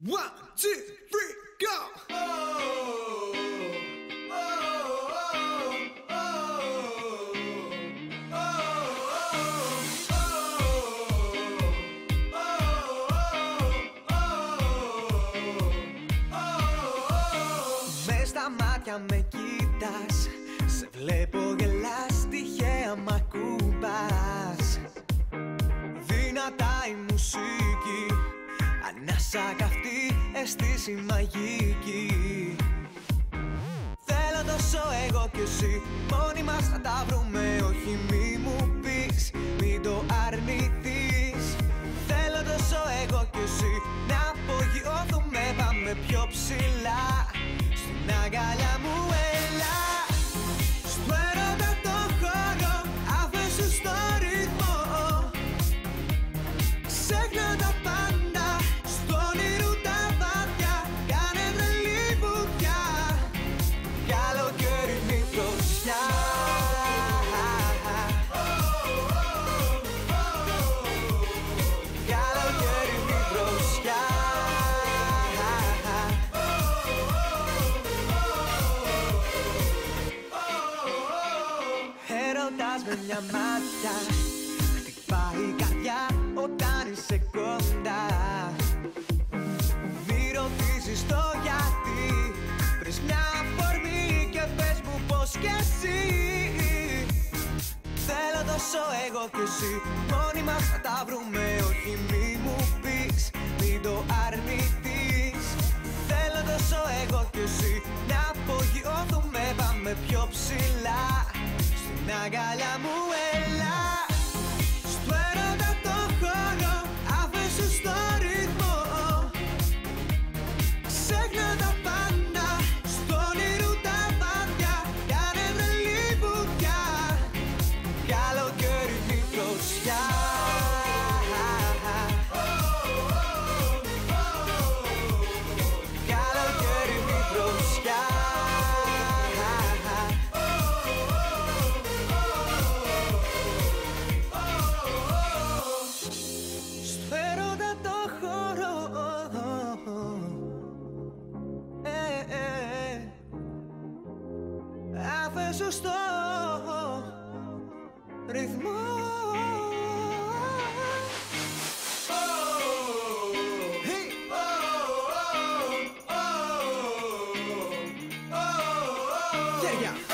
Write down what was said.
One, two, three, go! Μες στα μάτια με κοίτας, σε βλέπω γελάς, τυχαία μ' ακουμπάς. Δυνατά η μουσική, ανάσα καυτή, αίσθηση μαγική. Θέλω τόσο εγώ κι εσύ, μόνοι μας να τα βρούμε. Όχι μη μου πεις, μην το αρνηθείς. Θέλω τόσο εγώ κι εσύ, να απογειώθουμε, πάμε πιο ψηλά. Στην αγκαλιά μου έλα, στο έρωτα το χώρο, αφήσου στο ρυθμό. Ξέχνα τα πάντα, στο όνειρο τα βάθια, κάνε τρελή βουτιά. Καλοκαιρινή δροσιά. Καλοκαιρινή δροσιά. Έρωτας με μια μάτια, χτυπάει η καρδιά όταν είσαι κοντά. Μη ρωτήσεις το γιατί, βρεις μια αφορμή και πες μου πως κι εσύ. Θέλω τόσο εγώ κι εσύ, μόνοι μας να τα βρούμε. Όχι μη μου πεις, μην το αρνηθείς. Θέλω τόσο εγώ κι εσύ, να απογειώθουμε, πάμε πιο ψηλά. Στην αγκαλιά μου έλα, στο έρωτα το χώρο, αφήσου στο ρυθμό. Ξέχνα τα πάντα, στο όνειρο τα βάθια, κάνε τρελή βουτιά. Καλοκαιρινή δροσιά. Καλοκαιρινή δροσιά. Στο έρωτα το χώρο, αφήσου στο ρυθμό. Yeah, yeah.